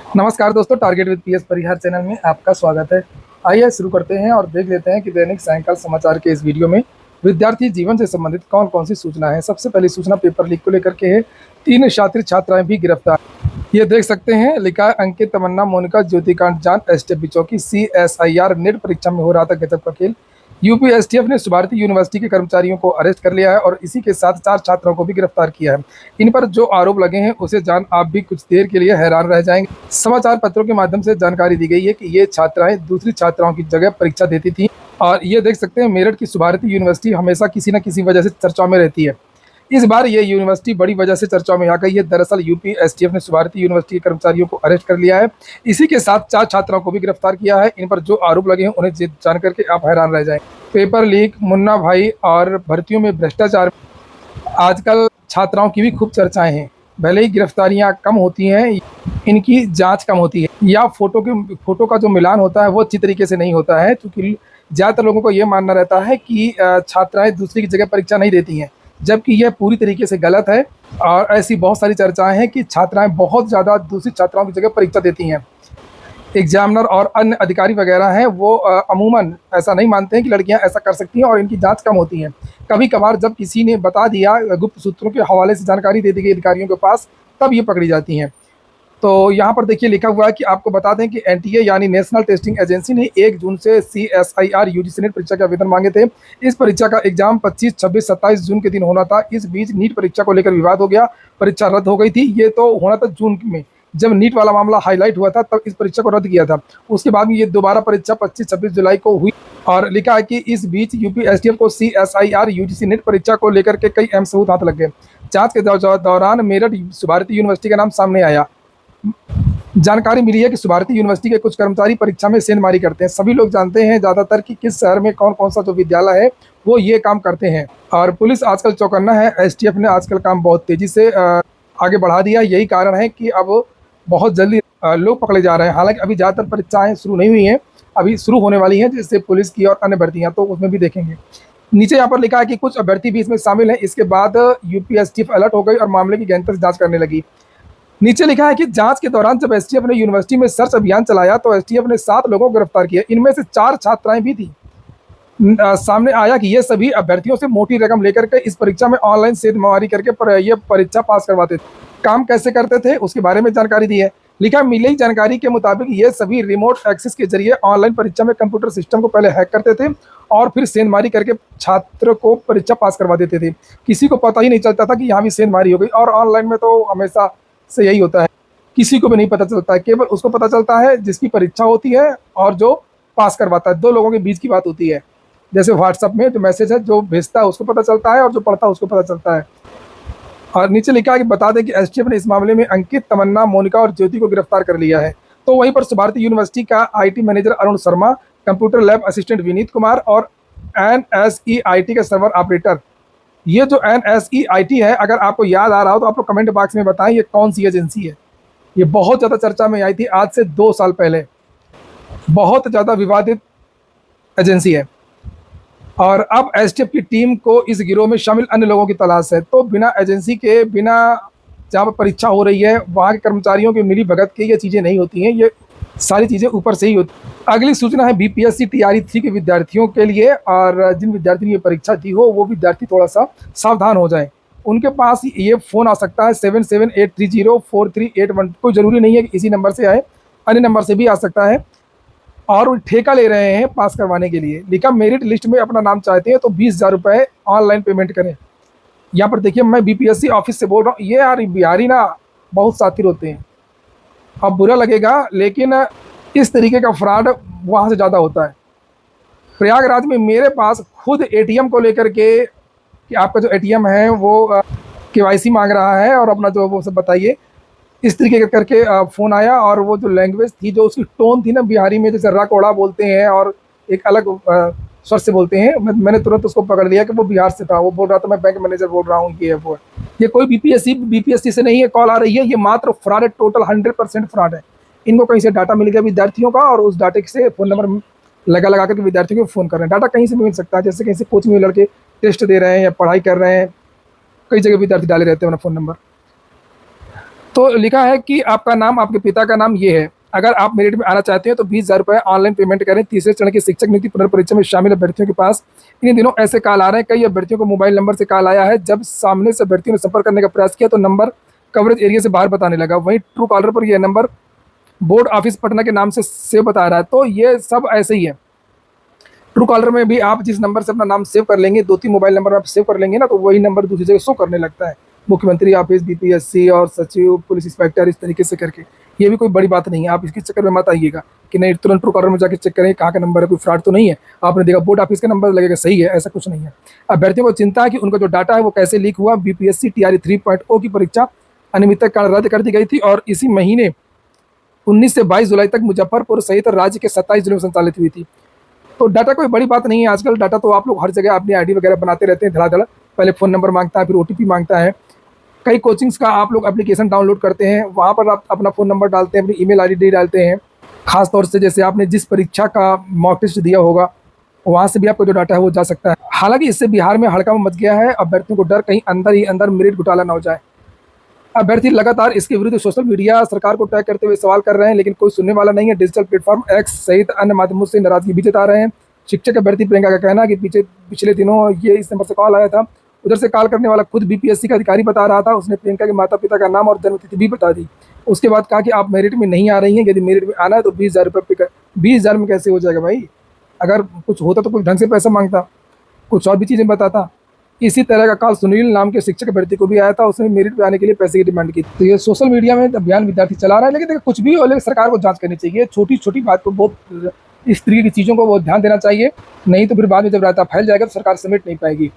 नमस्कार दोस्तों, target with PS Parihar channel में आपका स्वागत है। आइए शुरू करते हैं और देख लेते हैं कि दैनिक सायंकाल समाचार के इस वीडियो में विद्यार्थी जीवन से संबंधित कौन कौन सी सूचना है। सबसे पहली सूचना पेपर लीक को लेकर के है। 3 छात्र छात्राएं भी गिरफ्तार। ये देख सकते हैं, लिखा है अंकित, तमन्ना, मोनिका, ज्योतिकांत जान, एसटीएफ बिचौकी। सीएसआईआर नेट परीक्षा में हो रहा था गजब का खेल। यूपी एसटीएफ ने भारतीय यूनिवर्सिटी के कर्मचारियों को अरेस्ट कर लिया है और इसी के साथ 4 छात्रों को भी गिरफ्तार किया है। इन पर जो आरोप लगे हैं उसे जान आप भी कुछ देर के लिए हैरान रह जाएंगे। समाचार पत्रों के माध्यम से जानकारी दी गई है कि ये छात्राएं दूसरी छात्राओं की जगह परीक्षा देती थी। और ये देख सकते हैं, मेरठ की भारतीय यूनिवर्सिटी हमेशा किसी न किसी वजह से चर्चा में रहती है। इस बार ये यूनिवर्सिटी बड़ी वजह से चर्चा में आ गई है। दरअसल यूपी एसटीएफ ने भारतीय यूनिवर्सिटी के कर्मचारियों को अरेस्ट कर लिया है। इसी के साथ 4 छात्राओं को भी गिरफ्तार किया है। इन पर जो आरोप लगे हैं उन्हें जान करके आप हैरान रह जाएंगे। पेपर लीक, मुन्ना भाई और भर्तियों में भ्रष्टाचार, आजकल छात्राओं की भी खूब चर्चाएं हैं। भले ही गिरफ्तारियां कम होती हैं, इनकी जांच कम होती है या फोटो का जो मिलान होता है वो अच्छी तरीके से नहीं होता है, क्योंकि ज़्यादातर लोगों को ये मानना रहता है कि छात्राएं दूसरी की जगह परीक्षा नहीं देती हैं, जबकि यह पूरी तरीके से गलत है। और ऐसी बहुत सारी चर्चाएं हैं कि छात्राएं बहुत ज़्यादा दूसरी छात्राओं की जगह परीक्षा देती हैं। एग्जामिनर और अन्य अधिकारी वगैरह हैं, वो अमूमन ऐसा नहीं मानते हैं कि लड़कियां ऐसा कर सकती हैं और इनकी जांच कम होती है। कभी कभार जब किसी ने बता दिया, गुप्त सूत्रों के हवाले से जानकारी दे दी गई अधिकारियों के पास, तब ये पकड़ी जाती हैं। तो यहाँ पर देखिए लिखा हुआ है कि आपको बता दें कि एनटीए यानी नेशनल टेस्टिंग एजेंसी ने 1 जून से सीएसआईआर यूजीसी नेट परीक्षा के आवेदन मांगे थे। इस परीक्षा का एग्जाम 25, 26, 27 जून के दिन होना था। इस बीच नीट परीक्षा को लेकर विवाद हो गया, परीक्षा रद्द हो गई थी। ये तो होना था जून में, जब नीट वाला मामला हाईलाइट हुआ था, तब इस परीक्षा को रद्द किया था। उसके बाद में ये दोबारा परीक्षा 25-26 जुलाई को हुई। और लिखा है कि इस बीच यूपी एसटीएफ को सीएसआईआर यूजीसी नेट परीक्षा को लेकर के कई अहम सबूत हाथ लग गए। जांच के दौरान मेरठ भारतीय यूनिवर्सिटी का नाम सामने आया। जानकारी मिली है कि भारतीय यूनिवर्सिटी के कुछ कर्मचारी परीक्षा में सेंधमारी करते हैं। सभी लोग जानते हैं ज़्यादातर कि किस शहर में कौन कौन सा जो विद्यालय है वो ये काम करते हैं। और पुलिस आजकल चौकन्ना है। एसटीएफ ने आजकल काम बहुत तेज़ी से आगे बढ़ा दिया। यही कारण है कि अब बहुत जल्दी लोग पकड़े जा रहे हैं। हालांकि अभी ज़्यादातर परीक्षाएं शुरू नहीं हुई हैं, अभी शुरू होने वाली हैं, जिससे पुलिस की और अन्य भर्तियाँ, तो उसमें भी देखेंगे। नीचे यहाँ पर लिखा है कि कुछ अभ्यर्थी भी इसमें शामिल हैं। इसके बाद यूपी एसटीएफ अलर्ट हो गई और मामले की गहनता से जाँच करने लगी। नीचे लिखा है कि जांच के दौरान जब एसटीएफ ने यूनिवर्सिटी में सर्च अभियान चलाया तो एसटीएफ ने 7 लोगों को गिरफ्तार किया। इनमें से 4 छात्राएं भी थी। सामने आया कि ये सभी अभ्यर्थियों से मोटी रकम लेकर के इस परीक्षा में ऑनलाइन सेंधमारी करके ये परीक्षा पास करवाते थे। काम कैसे करते थे उसके बारे में जानकारी दी है। लिखा, मिली जानकारी के मुताबिक ये सभी रिमोट एक्सेस के जरिए ऑनलाइन परीक्षा में कंप्यूटर सिस्टम को पहले हैक करते थे और फिर सेंधमारी करके छात्र को परीक्षा पास करवा देते थे। किसी को पता ही नहीं चलता था कि यहाँ भी सेंधमारी हो गई। और ऑनलाइन में तो हमेशा से यही होता है, किसी को भी नहीं पता चलता है, केवल उसको पता चलता है जिसकी परीक्षा होती है और जो पास करवाता है। 2 लोगों के बीच की बात होती है। जैसे व्हाट्सएप में जो मैसेज है, जो भेजता है उसको पता चलता है और जो पढ़ता है उसको पता चलता है। और नीचे लिखा है कि बता दें कि एसटीएफ ने इस मामले में अंकित, तमन्ना, मोनिका और ज्योति को गिरफ्तार कर लिया है। तो वहीं पर भारतीय यूनिवर्सिटी का IT manager Arun Sharma, computer lab assistant Vineet Kumar और एनएसईआईटी का सर्वर ऑपरेटर, ये जो एनएसईआईटी है, अगर आपको याद आ रहा हो तो आप लोग कमेंट बॉक्स में बताएं ये कौन सी एजेंसी है। ये बहुत ज़्यादा चर्चा में आई थी आज से 2 साल पहले। बहुत ज़्यादा विवादित एजेंसी है। और अब एसटीएफ की टीम को इस गिरोह में शामिल अन्य लोगों की तलाश है। तो बिना एजेंसी के, बिना जहाँ पर परीक्षा हो रही है वहाँ के कर्मचारियों की मिली भगत के ये चीज़ें नहीं होती हैं। ये सारी चीज़ें ऊपर से ही होती। अगली सूचना है बीपीएससी टीआरई 3 के विद्यार्थियों के लिए। और जिन विद्यार्थी ने ये परीक्षा दी हो वो विद्यार्थी थोड़ा सा सावधान हो जाएं। उनके पास ये फ़ोन आ सकता है 7783043881। कोई ज़रूरी नहीं है कि इसी नंबर से आए, अन्य नंबर से भी आ सकता है। और वो ठेका ले रहे हैं पास करवाने के लिए। लिखा, मेरिट लिस्ट में अपना नाम चाहते हैं तो 20,000 रुपये ऑनलाइन पेमेंट करें। यहाँ पर देखिए, मैं बीपीएससी ऑफिस से बोल रहा हूँ। ये यार बिहारी ना बहुत शातिर होते हैं। अब बुरा लगेगा, लेकिन इस तरीके का फ्रॉड वहाँ से ज़्यादा होता है। प्रयागराज में मेरे पास खुद एटीएम को लेकर के कि आपका जो एटीएम है वो केवाईसी मांग रहा है और अपना जो वो सब बताइए, इस तरीके का करके फ़ोन आया। और वो जो लैंग्वेज थी, जो उसकी टोन थी ना बिहारी में, जैसे रकोड़ा बोलते हैं और एक अलग स्वर से बोलते हैं। मैंने तुरंत उसको पकड़ लिया कि वो बिहार से था। वो बोल रहा था मैं बैंक मैनेजर बोल रहा हूँ, ये वो। ये कोई बीपीएससी से नहीं है कॉल आ रही है, ये मात्र फ्रॉड है, टोटल 100% फ्रॉड है। इनको कहीं से डाटा मिल गया विद्यार्थियों का और उस डाटे से फ़ोन नंबर लगा करके विद्यार्थियों को फ़ोन कर रहे हैं। डाटा कहीं से भी मिल सकता है, जैसे कहीं से कोचिंग में लड़के टेस्ट दे रहे हैं या पढ़ाई कर रहे हैं, कई जगह विद्यार्थी डाले रहते हैं अपना फ़ोन नंबर। तो लिखा है कि आपका नाम, आपके पिता का नाम ये है। अगर आप मेरिट में आना चाहते हैं तो 20,000 रुपये ऑनलाइन पेमेंट करें। तीसरे चरण की शिक्षक नियुक्ति पुनर्परीक्षा में शामिल अभ्यर्थियों के पास इन दिनों ऐसे कॉल आ रहे हैं। कई अभ्यर्थियों को मोबाइल नंबर से कॉल आया है। जब सामने से अभ्यर्थियों ने संपर्क करने का प्रयास किया तो नंबर कवरेज एरिया से बाहर बताने लगा। वहीं ट्रू कॉलर पर यह नंबर बोर्ड ऑफिस पटना के नाम से सेव बता रहा है। तो ये सब ऐसे ही है। ट्रू कॉलर में भी आप जिस नंबर से अपना नाम सेव कर लेंगे, 2-3 मोबाइल नंबर आप सेव कर लेंगे ना, तो वही नंबर दूसरी जगह शो करने लगता है। मुख्यमंत्री ऑफिस, बीपीएससी और सचिव, पुलिस इंस्पेक्टर, इस तरीके से करके। ये भी कोई बड़ी बात नहीं है, आप इसके चक्कर में मत आइएगा कि नहीं तुरंत ट्रू कॉलर में जाके चेक करें कहाँ का नंबर है, कोई फ्रॉड तो नहीं है। आपने देखा बोर्ड ऑफिस का नंबर लगेगा, सही है, ऐसा कुछ नहीं है। अभ्यर्थियों को चिंता है कि उनका जो डाटा है वो कैसे लीक हुआ। बीपीएससी टीआरई 3.0 की परीक्षा अनियमितता के कारण रद्द कर दी गई थी और इसी महीने 19 से 22 जुलाई तक मुजफ्फरपुर सहित राज्य के 27 जिलों में संचालित हुई थी। तो डाटा कोई बड़ी बात नहीं है। आजकल डाटा तो आप लोग हर जगह अपनी आईडी वगैरह बनाते रहते हैं धड़ाधड़। पहले फ़ोन नंबर मांगता है, फिर ओटीपी मांगता है। कई कोचिंग्स का आप लोग एप्लीकेशन डाउनलोड करते हैं, वहाँ पर आप अपना फ़ोन नंबर डालते हैं, अपनी ईमेल आईडी डालते हैं। खास तौर से जैसे आपने जिस परीक्षा का मॉक टेस्ट दिया होगा, वहाँ से भी आपका जो डाटा है वो जा सकता है। हालांकि इससे बिहार में हड़कंप मच गया है। अभ्यर्थियों को डर कहीं अंदर ही अंदर मेरिट घोटाला न हो जाए। अभ्यर्थी लगातार इसके विरुद्ध सोशल मीडिया सरकार को टैग करते हुए सवाल कर रहे हैं, लेकिन कोई सुनने वाला नहीं है। डिजिटल प्लेटफॉर्म एक्स सहित अन्य माध्यमों से नाराजगी भी जता रहे हैं। शिक्षक अभ्यर्थी प्रियंका का कहना है कि पिछले दिनों ये इस नंबर से कॉल आया था। उधर से कॉल करने वाला खुद बीपीएससी का अधिकारी बता रहा था। उसने प्रियंका के माता पिता का नाम और जन्मतिथि भी बता दी। उसके बाद कहा कि आप मेरिट में नहीं आ रही हैं, यदि मेरिट में आना है तो 20,000 रुपये पे। 20,000 में कैसे हो जाएगा भाई? अगर कुछ होता तो कुछ ढंग से पैसा मांगता, कुछ और भी चीज़ें बताता। इसी तरह का कॉल सुनील नाम के शिक्षक अभ्यर्थी को भी आया था। उसने मेरिट पे आने के लिए पैसे की डिमांड की। तो ये सोशल मीडिया में अभियान विद्यार्थी चला रहा है, लेकिन देखो कुछ भी हो, लेकिन सरकार को जांच करनी चाहिए। छोटी छोटी बात को बहुत, इस तरीके की चीज़ों को बहुत ध्यान देना चाहिए, नहीं तो फिर बाद में जब रायता फैल जाएगा तो सरकार समेट नहीं पाएगी।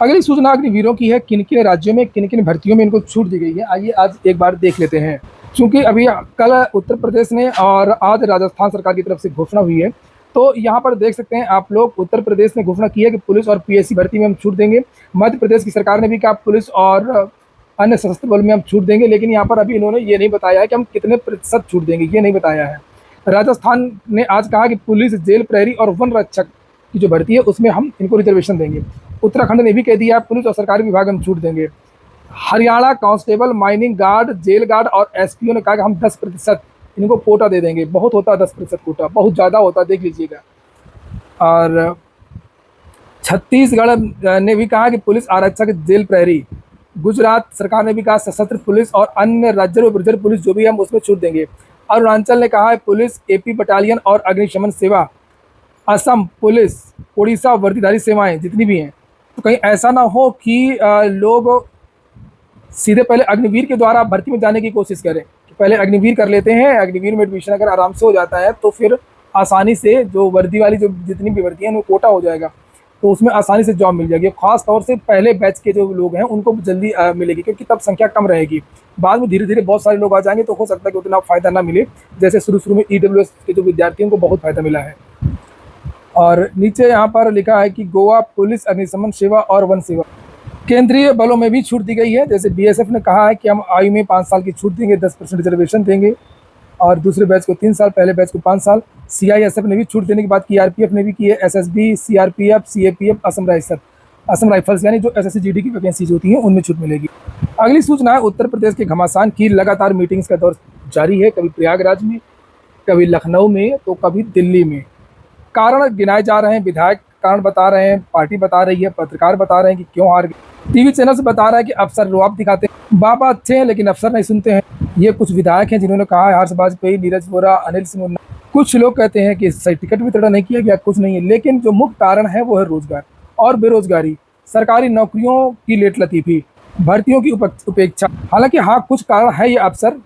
अगली सूचना अग्निवीरों की है। किन किन राज्यों में किन किन भर्तियों में इनको छूट दी गई है, आइए आज एक बार देख लेते हैं। क्योंकि अभी कल उत्तर प्रदेश ने और आज राजस्थान सरकार की तरफ से घोषणा हुई है। तो यहाँ पर देख सकते हैं आप लोग, उत्तर प्रदेश ने घोषणा की है कि पुलिस और पीएससी भर्ती में हम छूट देंगे। मध्य प्रदेश की सरकार ने भी कहा पुलिस और अन्य सशस्त्र बल में हम छूट देंगे, लेकिन यहाँ पर अभी इन्होंने ये नहीं बताया है कि हम कितने प्रतिशत छूट देंगे, ये नहीं बताया है। राजस्थान ने आज कहा कि पुलिस, जेल प्रहरी और वन रक्षक की जो भर्ती है उसमें हम इनको रिजर्वेशन देंगे। उत्तराखंड ने भी कह दिया पुलिस और सरकारी विभाग में छूट देंगे। Haryana constable, mining guard, jail guard और एसपीओ ने कहा कि हम 10% इनको कोटा दे देंगे। बहुत होता है 10% कोटा, बहुत ज़्यादा होता है, देख लीजिएगा। और छत्तीसगढ़ ने भी कहा कि पुलिस, आरक्षक, जेल प्रहरी। गुजरात सरकार ने भी कहा सशस्त्र पुलिस और अन्य राज्य रिजर्व पुलिस जो भी हम उसमें छूट देंगे। अरुणाचल ने कहा है पुलिस, एपी बटालियन और अग्निशमन सेवा, असम पुलिस, उड़ीसा वर्दीधारी सेवाएं जितनी भी हैं। तो कहीं ऐसा ना हो कि लोग सीधे पहले अग्निवीर के द्वारा भर्ती में जाने की कोशिश करें। पहले अग्निवीर कर लेते हैं, अग्निवीर में एडमिशन अगर आराम से हो जाता है तो फिर आसानी से जो वर्दी वाली जो जितनी भी वर्दी हैं उनको कोटा हो जाएगा, तो उसमें आसानी से जॉब मिल जाएगी। खास तौर से पहले बैच के जो लोग हैं उनको जल्दी मिलेगी, क्योंकि तब संख्या कम रहेगी। बाद में धीरे धीरे बहुत सारे लोग आ जाएंगे तो हो सकता है कि उतना फ़ायदा ना मिले, जैसे शुरू में ईडब्ल्यूएस के जो विद्यार्थियों को बहुत फ़ायदा मिला है। और नीचे यहाँ पर लिखा है कि गोवा पुलिस, अग्निशमन सेवा और वन सेवा, केंद्रीय बलों में भी छूट दी गई है। जैसे बीएसएफ ने कहा है कि हम आयु में 5 साल की छूट देंगे, 10% रिजर्वेशन देंगे, और दूसरे बैच को 3 साल, पहले बैच को 5 साल। सीआईएसएफ ने भी छूट देने की बात की, आरपीएफ ने भी की है, SSB, CRPF, CAPF, Assam rifles यानी जो एसएससी-जीडी की वैकेंसीज होती हैं उनमें छूट मिलेगी। अगली सूचना है उत्तर प्रदेश के घमासान की। लगातार मीटिंग्स का दौर जारी है, कभी प्रयागराज में, कभी लखनऊ में, तो कभी दिल्ली में। कारण गिनाए जा रहे हैं, विधायक कारण बता रहे हैं, पार्टी बता रही है, पत्रकार बता रहे हैं कि क्यों हार गए, टीवी चैनल से बता रहा है कि अफसर रुआब दिखाते हैं। बाबा अच्छे हैं लेकिन अफसर नहीं सुनते हैं। ये कुछ विधायक हैं जिन्होंने कहा है, हर्ष वाजपेयी, नीरज वोरा, अनिल सिंह मुन्ना। कुछ लोग कहते हैं कि सही टिकट वितरण नहीं किया गया, कुछ नहीं है, लेकिन जो मुख्य कारण है वो है रोजगार और बेरोजगारी, सरकारी नौकरियों की लेट लतीफ़ी, भर्तियों की उपेक्षा। हालांकि हाँ, कुछ कारण है ये अफसर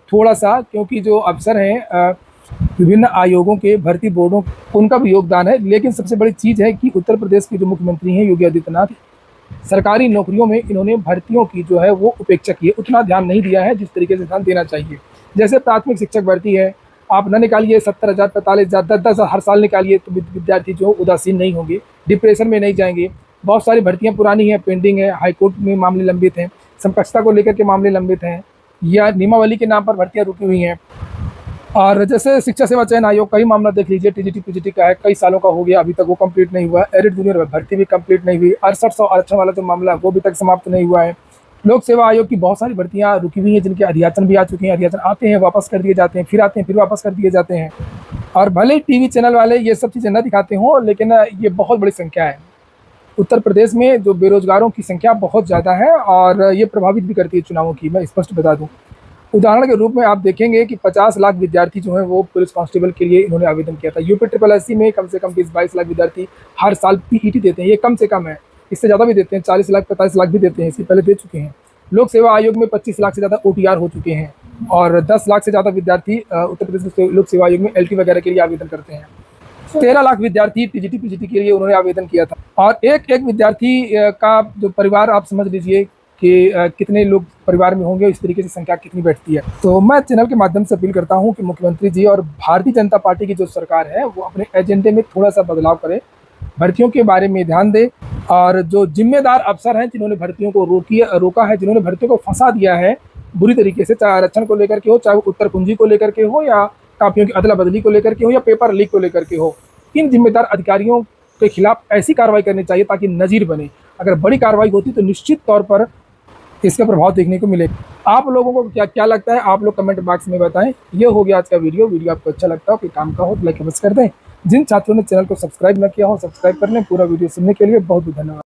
थोड़ा सा, क्योंकि जो अफसर हैं विभिन्न आयोगों के, भर्ती बोर्डों, उनका भी योगदान है। लेकिन सबसे बड़ी चीज़ है कि उत्तर प्रदेश के जो मुख्यमंत्री हैं योगी आदित्यनाथ, सरकारी नौकरियों में इन्होंने भर्तियों की जो है वो उपेक्षा की है, उतना ध्यान नहीं दिया है जिस तरीके से ध्यान देना चाहिए। जैसे प्राथमिक शिक्षक भर्ती है, आप न निकालिए 70,000, 45,000, 10,000 हर साल निकालिए तो विद्यार्थी जो उदासीन नहीं होंगे, डिप्रेशन में नहीं जाएंगे। बहुत सारी भर्तियाँ पुरानी हैं, पेंडिंग है, हाईकोर्ट में मामले लंबित हैं, समकक्षता को लेकर के मामले लंबित हैं, या नियमावली के नाम पर भर्तियाँ रुकी हुई हैं। और जैसे शिक्षा सेवा चयन आयोग का ही मामला देख लीजिए, टीजीटी पीजीटी का है, कई सालों का हो गया, अभी तक वो कंप्लीट नहीं हुआ। एरिड जूनियर भर्ती भी कंप्लीट नहीं हुई। 6800 आरक्षण वाला जो मामला है वो अभी तक समाप्त नहीं हुआ है। लोक सेवा आयोग की बहुत सारी भर्तियां रुकी हुई हैं, जिनके अध्याचन भी आ चुके हैं। अध्याचन आते हैं, वापस कर दिए जाते हैं, फिर आते हैं, फिर वापस कर दिए जाते हैं। और भले ही टीवी चैनल वाले ये सब चीज़ें न दिखाते हों, लेकिन ये बहुत बड़ी संख्या है। उत्तर प्रदेश में जो बेरोजगारों की संख्या बहुत ज़्यादा है और ये प्रभावित भी करती है चुनावों की। मैं स्पष्ट बता दूं, उदाहरण के रूप में आप देखेंगे कि 50 लाख विद्यार्थी जो हैं वो पुलिस कांस्टेबल के लिए इन्होंने आवेदन किया था। यूपी ट्रिपल एससी में कम से कम 20-22 लाख विद्यार्थी हर साल पीईटी देते हैं। ये कम से कम है, इससे ज़्यादा भी देते हैं, 40 लाख 45 लाख भी देते हैं, इससे पहले दे चुके हैं। लोक सेवा आयोग में 25 लाख से ज़्यादा ओटीआर हो चुके हैं और 10 लाख से ज़्यादा विद्यार्थी उत्तर प्रदेश लोक सेवा आयोग में एलटी वगैरह के लिए आवेदन करते हैं। 13 लाख विद्यार्थी टीजीटी पीजीटी के लिए उन्होंने आवेदन किया था। और एक एक विद्यार्थी का जो परिवार, आप समझ लीजिए कि कितने लोग परिवार में होंगे, इस तरीके से संख्या कितनी बैठती है। तो मैं चैनल के माध्यम से अपील करता हूं कि मुख्यमंत्री जी और भारतीय जनता पार्टी की जो सरकार है वो अपने एजेंडे में थोड़ा सा बदलाव करे, भर्तियों के बारे में ध्यान दे। और जो जिम्मेदार अफसर हैं जिन्होंने भर्तियों को रोका है, जिन्होंने भर्तियों को फंसा दिया है बुरी तरीके से, चाहे आरक्षण को लेकर के हो, चाहे उत्तर कुंजी को लेकर के हो, या कापियों की अदला बदली को लेकर के हो, या पेपर लीक को लेकर के हो, इन जिम्मेदार अधिकारियों के खिलाफ ऐसी कार्रवाई करनी चाहिए ताकि नज़ीर बने। अगर बड़ी कार्रवाई होती तो निश्चित तौर पर इसका प्रभाव देखने को मिलेगा। आप लोगों को क्या क्या लगता है, आप लोग कमेंट बॉक्स में बताएं। ये हो गया आज का वीडियो आपको अच्छा लगता हो, कोई काम का हो तो लाइक अवश्य कर दें। जिन छात्रों ने चैनल को सब्सक्राइब न किया हो, सब्सक्राइब कर लें। पूरा वीडियो सुनने के लिए बहुत बहुत धन्यवाद।